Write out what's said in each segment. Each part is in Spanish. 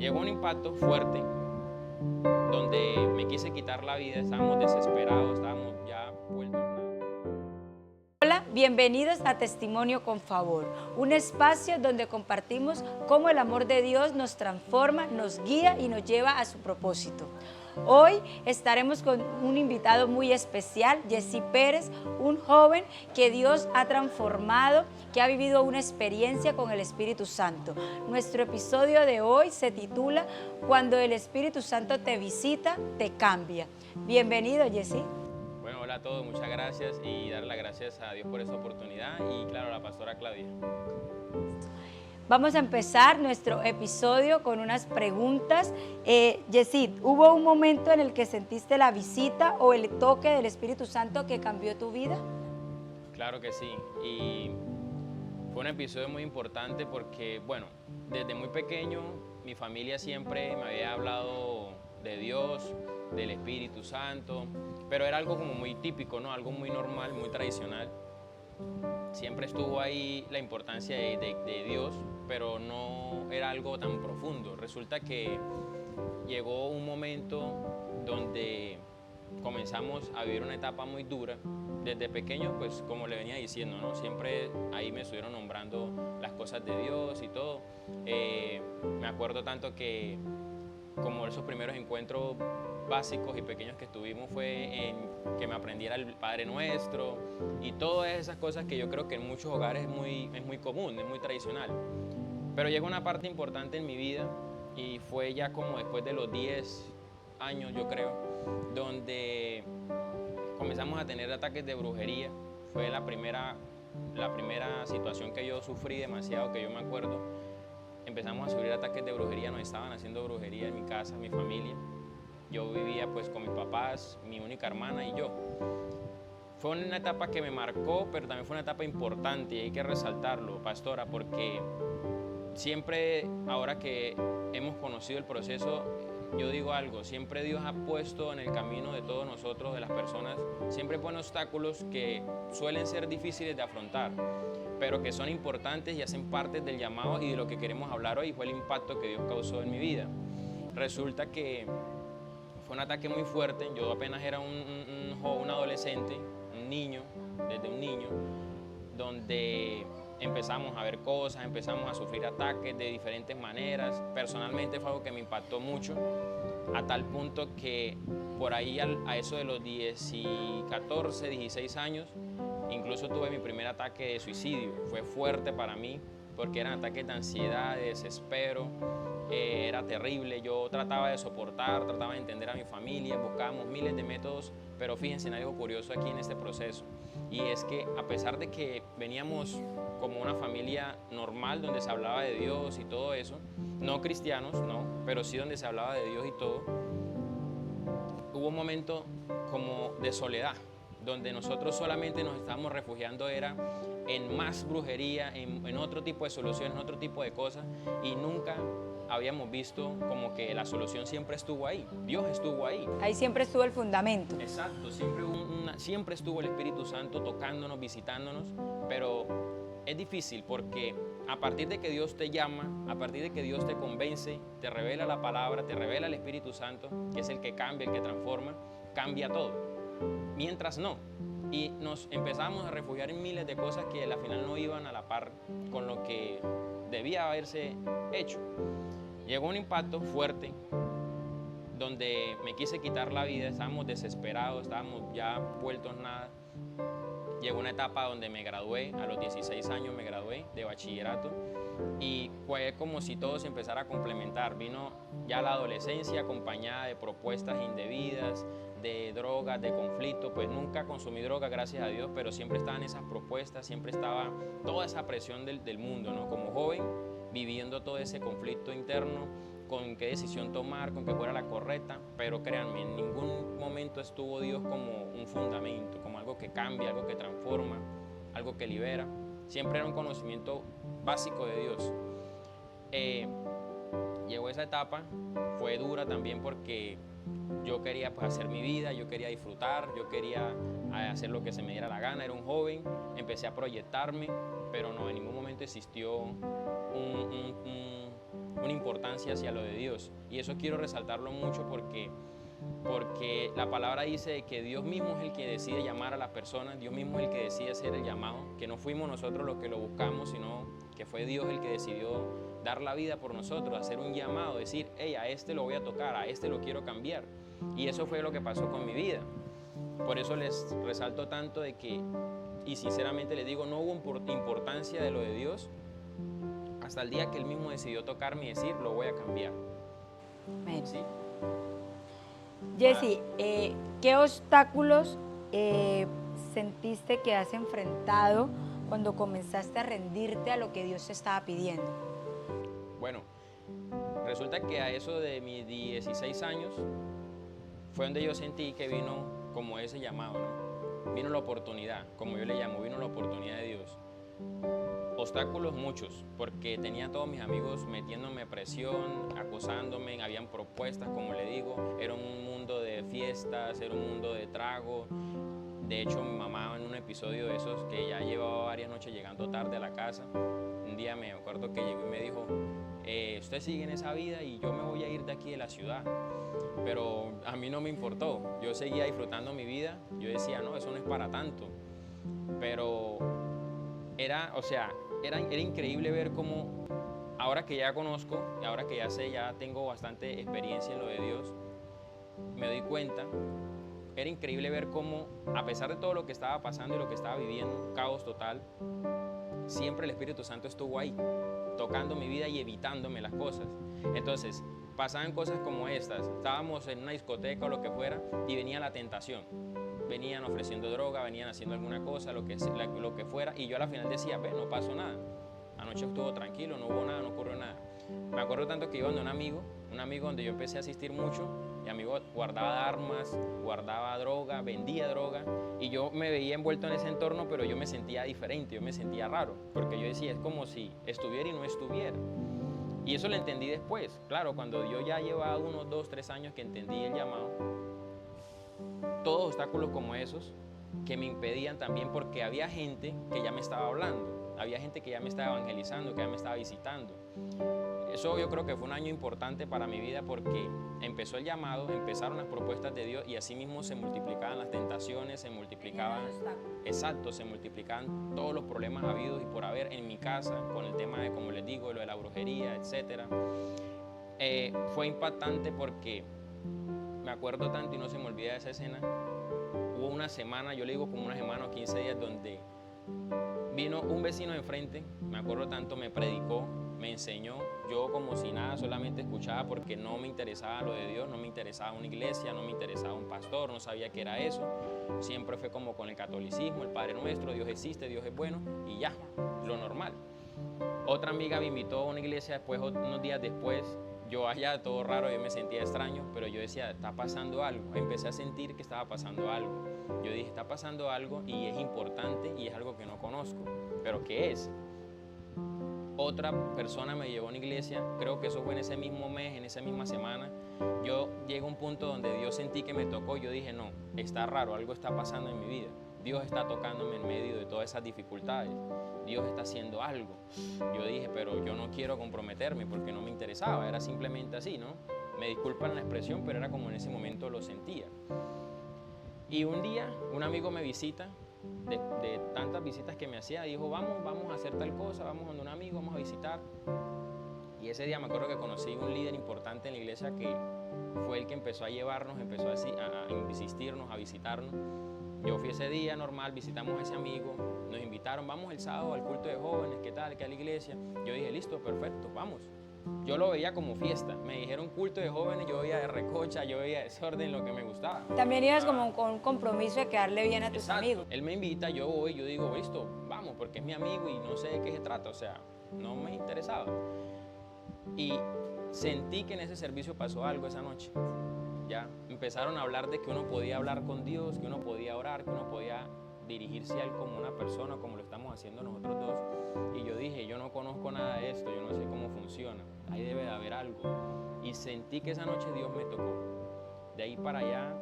llegó un impacto fuerte donde me quise quitar la vida, estábamos desesperados, estábamos ya vueltos nada. Hola, bienvenidos a Testimonio con Favor, un espacio donde compartimos cómo el amor de Dios nos transforma, nos guía y nos lleva a su propósito. Hoy estaremos con un invitado muy especial, Jesse Pérez, un joven que Dios ha transformado, que ha vivido una experiencia con el Espíritu Santo. Nuestro episodio de hoy se titula Cuando el Espíritu Santo te visita, te cambia. Bienvenido, Jesse. Bueno, hola a todos, muchas gracias y dar las gracias a Dios por esta oportunidad y claro, a la pastora Claudia. Vamos a empezar nuestro episodio con unas preguntas. Yesid, ¿hubo un momento en el que sentiste la visita o el toque del Espíritu Santo que cambió tu vida? Claro que sí, y fue un episodio muy importante porque, bueno, desde muy pequeño mi familia siempre me había hablado de Dios, del Espíritu Santo, pero era algo como muy típico, ¿no? Algo muy normal, muy tradicional. Siempre estuvo ahí la importancia de Dios, pero no era algo tan profundo. Resulta que llegó un momento donde comenzamos a vivir una etapa muy dura. Desde pequeño, pues como le venía diciendo, ¿no? Siempre ahí me estuvieron nombrando las cosas de Dios y todo. Me acuerdo tanto que como esos primeros encuentros básicos y pequeños que estuvimos fue en que me aprendiera el Padre Nuestro y todas esas cosas que yo creo que en muchos hogares es muy común, es muy tradicional. Pero llegó una parte importante en mi vida y fue ya como después de los 10 años, yo creo, donde comenzamos a tener ataques de brujería. Fue la primera situación que yo sufrí demasiado, que yo me acuerdo. Empezamos a sufrir ataques de brujería, nos estaban haciendo brujería en mi casa, en mi familia. Yo vivía pues con mis papás, mi única hermana y yo. Fue una etapa que me marcó, pero también fue una etapa importante y hay que resaltarlo, pastora, porque siempre, ahora que hemos conocido el proceso, yo digo algo, siempre Dios ha puesto en el camino de todos nosotros, de las personas, siempre pone obstáculos que suelen ser difíciles de afrontar, pero que son importantes y hacen parte del llamado y de lo que queremos hablar hoy, fue el impacto que Dios causó en mi vida. Resulta que fue un ataque muy fuerte, yo apenas era un adolescente, un niño, desde un niño, donde empezamos a ver cosas, empezamos a sufrir ataques de diferentes maneras. Personalmente fue algo que me impactó mucho, a tal punto que por ahí a eso de los 14, 16 años, incluso tuve mi primer ataque de suicidio. Fue fuerte para mí porque eran ataques de ansiedad, de desespero, era terrible. Yo trataba de soportar, trataba de entender a mi familia, buscábamos miles de métodos, pero fíjense en algo curioso aquí en este proceso, y es que a pesar de que veníamos como una familia normal donde se hablaba de Dios y todo eso, no cristianos, no, pero sí donde se hablaba de Dios y todo, hubo un momento como de soledad, donde nosotros solamente nos estábamos refugiando era en más brujería, en otro tipo de soluciones, en otro tipo de cosas, y nunca habíamos visto como que la solución siempre estuvo ahí, Dios estuvo ahí. Ahí siempre estuvo el fundamento. Exacto, siempre estuvo el Espíritu Santo tocándonos, visitándonos, pero es difícil porque a partir de que Dios te llama, a partir de que Dios te convence, te revela la palabra, te revela el Espíritu Santo, que es el que cambia, el que transforma, cambia todo. Mientras no. Y nos empezamos a refugiar en miles de cosas que al final no iban a la par con lo que debía haberse hecho. Llegó un impacto fuerte donde me quise quitar la vida, estábamos desesperados, estábamos ya vueltos nada. Llegó una etapa donde me gradué, a los 16 años me gradué de bachillerato y fue como si todo se empezara a complementar. Vino ya la adolescencia acompañada de propuestas indebidas, de drogas, de conflicto. Pues nunca consumí droga, gracias a Dios, pero siempre estaban esas propuestas, siempre estaba toda esa presión del mundo, ¿no? Como joven, viviendo todo ese conflicto interno, con qué decisión tomar, con que fuera la correcta, pero créanme, en ningún momento estuvo Dios como un fundamento, como algo que cambia, algo que transforma, algo que libera. Siempre era un conocimiento básico de Dios. Llegó esa etapa, fue dura también porque yo quería pues, hacer mi vida, yo quería disfrutar, yo quería hacer lo que se me diera la gana, era un joven, empecé a proyectarme, pero no, en ningún momento existió una importancia hacia lo de Dios. Y eso quiero resaltarlo mucho porque la palabra dice que Dios mismo es el que decide llamar a las personas, Dios mismo es el que decide hacer el llamado, que no fuimos nosotros los que lo buscamos, sino que fue Dios el que decidió dar la vida por nosotros, hacer un llamado, decir, hey, a este lo voy a tocar, a este lo quiero cambiar. Y eso fue lo que pasó con mi vida. Por eso les resalto tanto de que, y sinceramente les digo, no hubo importancia de lo de Dios hasta el día que Él mismo decidió tocarme y decir, lo voy a cambiar. Amén. ¿Sí? Jesse, ¿qué obstáculos sentiste que has enfrentado cuando comenzaste a rendirte a lo que Dios te estaba pidiendo? Bueno, resulta que a eso de mis 16 años fue donde yo sentí que vino como ese llamado, ¿no? Vino la oportunidad, como yo le llamo, vino la oportunidad de Dios. Obstáculos muchos, porque tenía a todos mis amigos metiéndome presión, acosándome, habían propuestas, como le digo, era un mundo de fiestas, era un mundo de trago. De hecho, mi mamá en un episodio de esos, que ya llevaba varias noches llegando tarde a la casa, un día me acuerdo que llegó y me dijo, usted sigue en esa vida y yo me voy a ir de aquí de la ciudad. Pero a mí no me importó, yo seguía disfrutando mi vida, yo decía, no, eso no es para tanto. Pero era increíble ver cómo, ahora que ya conozco, y ahora que ya sé, ya tengo bastante experiencia en lo de Dios, me doy cuenta, era increíble ver cómo, a pesar de todo lo que estaba pasando y lo que estaba viviendo, un caos total, siempre el Espíritu Santo estuvo ahí, tocando mi vida y evitándome las cosas. Entonces, pasaban cosas como estas, estábamos en una discoteca o lo que fuera, y venía la tentación. Venían ofreciendo droga, venían haciendo alguna cosa, lo que fuera, y yo a la final decía, ve, no pasó nada. Anoche estuvo tranquilo, no hubo nada, no ocurrió nada. Me acuerdo tanto que iba donde un amigo donde yo empecé a asistir mucho, mi amigo guardaba armas, guardaba droga, vendía droga, y yo me veía envuelto en ese entorno, pero yo me sentía diferente, yo me sentía raro, porque yo decía, es como si estuviera y no estuviera. Y eso lo entendí después, claro, cuando yo ya llevaba unos 2, 3 años que entendí el llamado, todos obstáculos como esos que me impedían también, porque había gente que ya me estaba hablando, había gente que ya me estaba evangelizando, que ya me estaba visitando. Eso yo creo que fue un año importante para mi vida porque empezó el llamado, empezaron las propuestas de Dios y así mismo se multiplicaban las tentaciones, se multiplicaban todos los problemas habidos y por haber en mi casa con el tema de, como les digo, lo de la brujería, etc. Fue impactante porque me acuerdo tanto y no se me olvida de esa escena. Hubo una semana, yo le digo como una semana o 15 días, donde vino un vecino de enfrente, me acuerdo tanto, me predicó, me enseñó, yo como si nada, solamente escuchaba porque no me interesaba lo de Dios, no me interesaba una iglesia, no me interesaba un pastor, no sabía qué era eso. Siempre fue como con el catolicismo, el Padre Nuestro, Dios existe, Dios es bueno y ya, lo normal. Otra amiga me invitó a una iglesia después, unos días después, yo allá todo raro, yo me sentía extraño, pero yo decía, está pasando algo. Empecé a sentir que estaba pasando algo. Yo dije, está pasando algo y es importante y es algo que no conozco. ¿Pero qué es? Otra persona me llevó a una iglesia, creo que eso fue en ese mismo mes, en esa misma semana. Yo llegué a un punto donde Dios sentí que me tocó, yo dije, no, está raro, algo está pasando en mi vida. Dios está tocándome en medio de todas esas dificultades. Dios está haciendo algo. Yo dije, pero yo no quiero comprometerme porque no me interesaba, era simplemente así, ¿no? Me disculpan la expresión, pero era como en ese momento lo sentía. Y un día, un amigo me visita, de tantas visitas que me hacía, dijo, vamos a hacer tal cosa, vamos donde un amigo, vamos a visitar. Y ese día me acuerdo que conocí un líder importante en la iglesia que fue el que empezó a llevarnos, empezó a insistirnos, a visitarnos. Yo fui ese día normal, visitamos a ese amigo, nos invitaron, vamos el sábado al culto de jóvenes, ¿qué tal? ¿Qué a la iglesia? Yo dije, listo, perfecto, vamos. Yo lo veía como fiesta, me dijeron culto de jóvenes, yo veía de recocha, yo veía desorden, lo que me gustaba. También ibas como con un compromiso de quedarle bien a tus Exacto. amigos. Él me invita, yo voy, yo digo, listo, vamos, porque es mi amigo y no sé de qué se trata, o sea, no me interesaba. Y sentí que en ese servicio pasó algo esa noche. Ya empezaron a hablar de que uno podía hablar con Dios, que uno podía orar, que uno podía dirigirse a Él como una persona, como lo estamos haciendo nosotros dos. Y yo dije, yo no conozco nada de esto, yo no sé cómo funciona, ahí debe de haber algo. Y sentí que esa noche Dios me tocó. de ahí para allá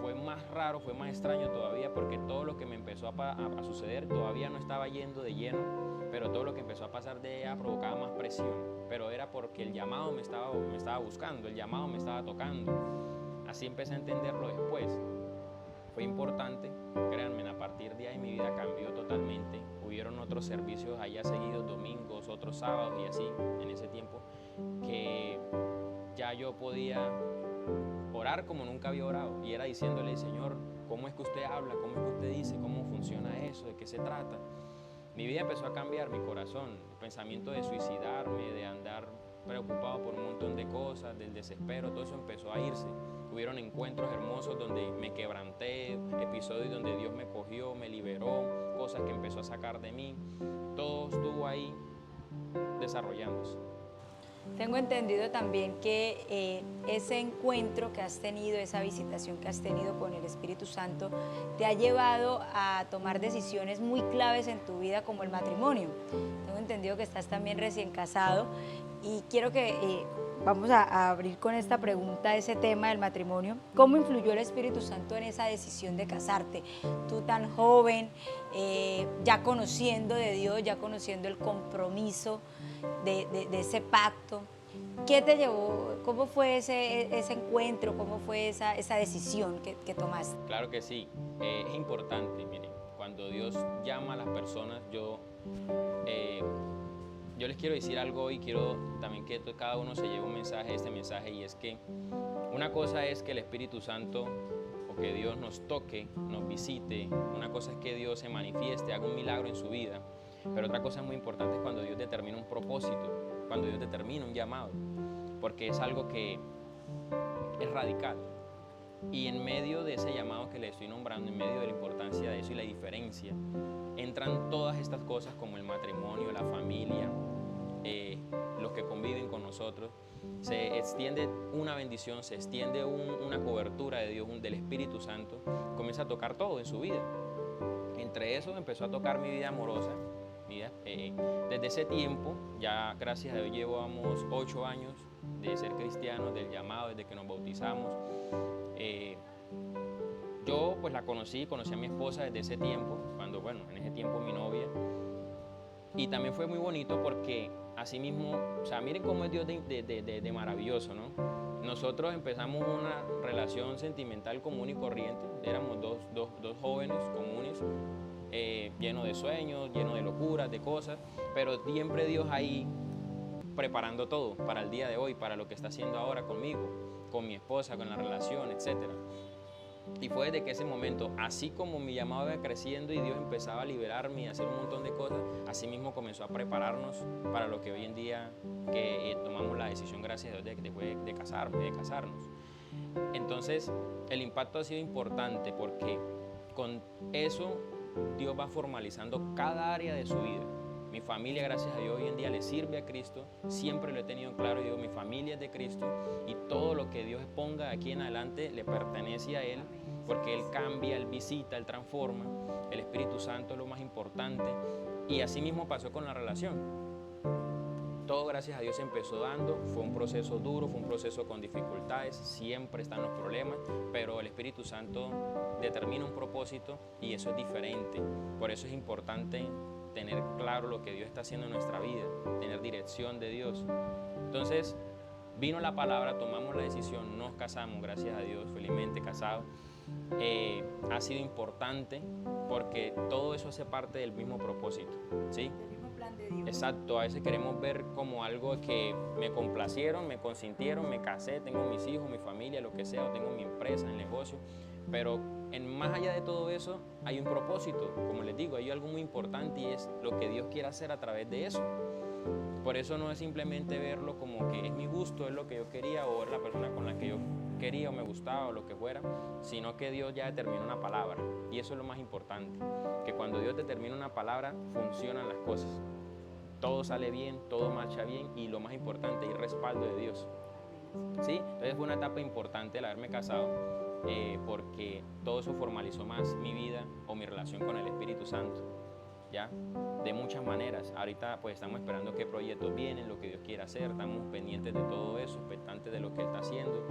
fue más raro, fue más extraño todavía, porque todo lo que me empezó a suceder todavía no estaba yendo de lleno, pero todo lo que empezó a pasar de ella provocaba más presión, pero era porque el llamado me estaba buscando, el llamado me estaba tocando. Así empecé a entenderlo después. Fue importante, créanme, a partir de ahí mi vida cambió totalmente. Hubieron otros servicios allá seguidos, domingos, otros sábados y así, en ese tiempo, que ya yo podía orar como nunca había orado. Y era diciéndole, Señor, ¿cómo es que usted habla? ¿Cómo es que usted dice? ¿Cómo funciona eso? ¿De qué se trata? Mi vida empezó a cambiar, mi corazón, el pensamiento de suicidarme, de andar preocupado por un montón de cosas, del desespero, todo eso empezó a irse. Hubieron encuentros hermosos donde me quebranté, episodios donde Dios me cogió, me liberó, cosas que empezó a sacar de mí. Todo estuvo ahí desarrollándose. Tengo entendido también que ese encuentro que has tenido, esa visitación que has tenido con el Espíritu Santo, te ha llevado a tomar decisiones muy claves en tu vida como el matrimonio. Tengo entendido que estás también recién casado y quiero que vamos a abrir con esta pregunta ese tema del matrimonio. ¿Cómo influyó el Espíritu Santo en esa decisión de casarte? Tú tan joven, ya conociendo de Dios, ya conociendo el compromiso de ese pacto. ¿Qué te llevó? ¿Cómo fue ese encuentro? ¿Cómo fue esa decisión que tomaste? Claro que sí, es importante, miren, cuando Dios llama a las personas, yo les quiero decir algo y quiero también que cada uno se lleve un mensaje, este mensaje, y es que una cosa es que el Espíritu Santo o que Dios nos toque, nos visite, una cosa es que Dios se manifieste, haga un milagro en su vida, pero otra cosa muy importante es cuando Dios determina un propósito, cuando Dios determina un llamado, porque es algo que es radical. Y en medio de ese llamado que le estoy nombrando, en medio de la importancia de eso y la diferencia, entran todas estas cosas como el matrimonio, la familia, los que conviven con nosotros. Se extiende una bendición, se extiende una cobertura de Dios, del Espíritu Santo, comienza a tocar todo en su vida. Entre eso empezó a tocar mi vida amorosa. Desde ese tiempo, ya gracias a Dios llevamos 8 años de ser cristianos, del llamado, desde que nos bautizamos. Yo pues la conocí a mi esposa desde ese tiempo, en ese tiempo mi novia. Y también fue muy bonito porque así mismo, o sea, miren cómo es Dios de maravilloso, ¿no? Nosotros empezamos una relación sentimental común y corriente, éramos dos jóvenes comunes, llenos de sueños, llenos de locuras, de cosas, pero siempre Dios ahí preparando todo para el día de hoy, para lo que está haciendo ahora conmigo, con mi esposa, con la relación, etc. Y fue desde que ese momento, así como mi llamado iba creciendo y Dios empezaba a liberarme y a hacer un montón de cosas, así mismo comenzó a prepararnos para lo que hoy en día que tomamos la decisión, gracias a Dios, de casarnos. Entonces, el impacto ha sido importante porque con eso Dios va formalizando cada área de su vida. Mi familia, gracias a Dios, hoy en día le sirve a Cristo, siempre lo he tenido claro, digo, mi familia es de Cristo y todo lo que Dios ponga de aquí en adelante le pertenece a Él, porque Él cambia, Él visita, Él transforma, el Espíritu Santo es lo más importante, y así mismo pasó con la relación. Todo, gracias a Dios, se empezó dando, fue un proceso duro, fue un proceso con dificultades, siempre están los problemas, pero el Espíritu Santo determina un propósito y eso es diferente, por eso es importante tener claro lo que Dios está haciendo en nuestra vida, tener dirección de Dios. Entonces, vino la palabra, tomamos la decisión, nos casamos, gracias a Dios, felizmente casados. Ha sido importante porque todo eso hace parte del mismo propósito, ¿sí? El mismo plan de Dios. Exacto, a veces queremos ver como algo que me complacieron, me consintieron, me casé, tengo mis hijos, mi familia, lo que sea, o tengo mi empresa, el negocio, pero más allá de todo eso hay un propósito, como les digo, hay algo muy importante y es lo que Dios quiere hacer a través de eso. Por eso no es simplemente verlo como que es mi gusto, es lo que yo quería o es la persona con la que yo quería o me gustaba o lo que fuera, sino que Dios ya determinó una palabra y eso es lo más importante, que cuando Dios determina una palabra funcionan las cosas, todo sale bien, todo marcha bien y lo más importante, hay respaldo de Dios. ¿Sí? Entonces fue una etapa importante el haberme casado. Porque todo eso formalizó más mi vida o mi relación con el Espíritu Santo, ¿ya? De muchas maneras. Ahorita pues estamos esperando qué proyectos vienen, lo que Dios quiere hacer, estamos pendientes de todo eso, expectantes de lo que Él está haciendo,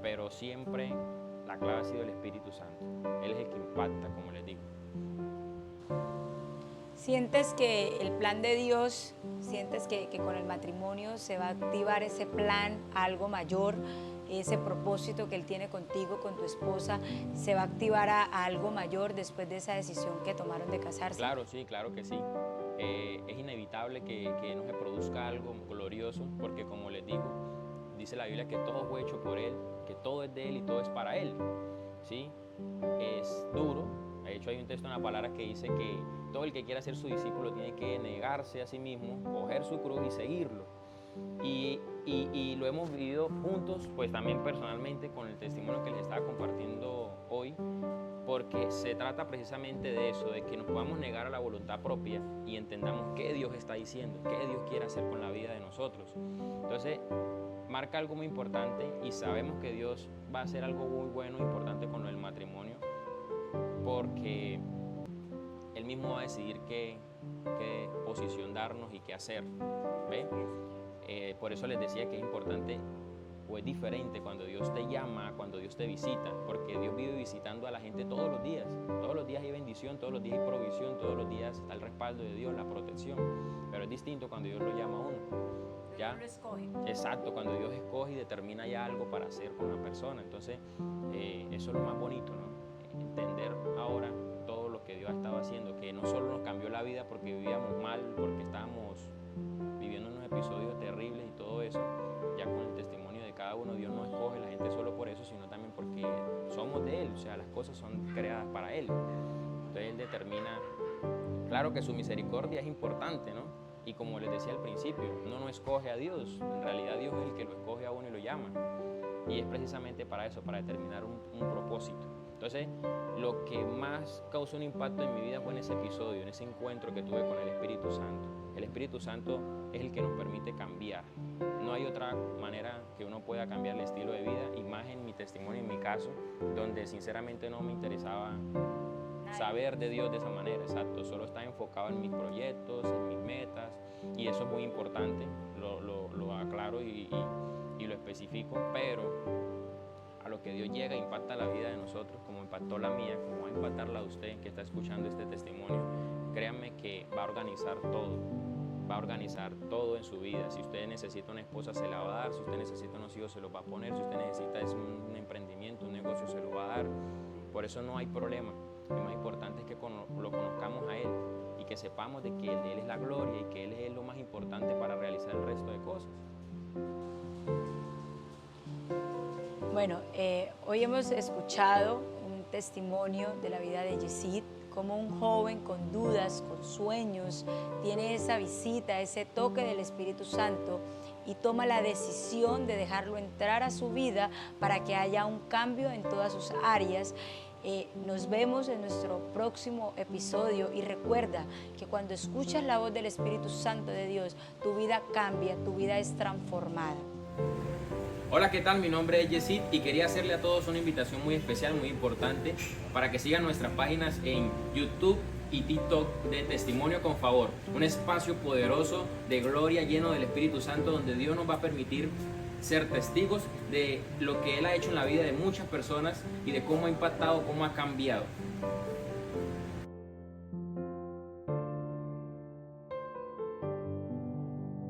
pero siempre la clave ha sido el Espíritu Santo. Él es el que impacta, como les digo. ¿Sientes que el plan de Dios, sientes que con el matrimonio se va a activar ese plan a algo mayor, ese propósito que Él tiene contigo, con tu esposa, se va a activar a algo mayor después de esa decisión que tomaron de casarse? Claro, sí, claro que sí. Es inevitable que no se produzca algo glorioso, porque como les digo, dice la Biblia que todo fue hecho por Él, que todo es de Él y todo es para Él. ¿Sí? Es duro. De hecho, hay un texto en la palabra que dice que todo el que quiera ser su discípulo tiene que negarse a sí mismo, coger su cruz y seguirlo. Y lo hemos vivido juntos, pues también personalmente con el testimonio que les estaba compartiendo hoy, porque se trata precisamente de eso, de que nos podamos negar a la voluntad propia y entendamos qué Dios está diciendo, qué Dios quiere hacer con la vida de nosotros. Entonces, marca algo muy importante y sabemos que Dios va a hacer algo muy bueno, importante con el matrimonio, porque Él mismo va a decidir qué posición darnos y qué hacer. ¿Ve? Por eso les decía que es importante o es diferente cuando Dios te llama, cuando Dios te visita, porque Dios vive visitando a la gente todos los días. Todos los días hay bendición, todos los días hay provisión, todos los días está el respaldo de Dios, la protección. Pero es distinto cuando Dios lo llama a uno. ¿Ya? Dios lo escoge. Exacto, cuando Dios escoge y determina ya algo para hacer con una persona. Entonces, eso es lo más bonito, ¿no? Entender ahora todo lo que Dios ha estado haciendo, que no solo nos cambió la vida porque vivíamos mal, porque estábamos viviendo unos episodios terribles y todo eso, ya con el testimonio de cada uno, Dios no escoge a la gente solo por eso, sino también porque somos de Él, o sea, las cosas son creadas para Él. Entonces Él determina, claro que su misericordia es importante, ¿no? Y como les decía al principio, uno no escoge a Dios, en realidad Dios es el que lo escoge a uno y lo llama. Y es precisamente para eso, para determinar un propósito. Entonces, lo que más causó un impacto en mi vida fue en ese episodio, en ese encuentro que tuve con el Espíritu Santo. El Espíritu Santo es el que nos permite cambiar. No hay otra manera que uno pueda cambiar el estilo de vida, y más en mi testimonio, en mi caso, donde sinceramente no me interesaba saber de Dios de esa manera, exacto. Solo estaba enfocado en mis proyectos, en mis metas, y eso es muy importante, lo aclaro y lo especifico, pero a lo que Dios llega impacta la vida de nosotros, como impactó la mía, como va a impactar la de usted que está escuchando este testimonio. Créanme que va a organizar todo en su vida. Si usted necesita una esposa, se la va a dar. Si usted necesita unos hijos, se los va a poner. Si usted necesita un emprendimiento, un negocio, se lo va a dar. Por eso no hay problema. Lo más importante es que lo conozcamos a Él y que sepamos de que de Él es la gloria y que Él es lo más importante para realizar el resto de cosas. Bueno, hoy hemos escuchado un testimonio de la vida de Yesid, como un joven con dudas, con sueños, tiene esa visita, ese toque del Espíritu Santo y toma la decisión de dejarlo entrar a su vida para que haya un cambio en todas sus áreas. Nos vemos en nuestro próximo episodio y recuerda que cuando escuchas la voz del Espíritu Santo de Dios, tu vida cambia, tu vida es transformada. Hola, ¿qué tal? Mi nombre es Yesid y quería hacerle a todos una invitación muy especial, muy importante, para que sigan nuestras páginas en YouTube y TikTok de Testimonio con Favor, un espacio poderoso de gloria lleno del Espíritu Santo, donde Dios nos va a permitir ser testigos de lo que Él ha hecho en la vida de muchas personas y de cómo ha impactado, cómo ha cambiado.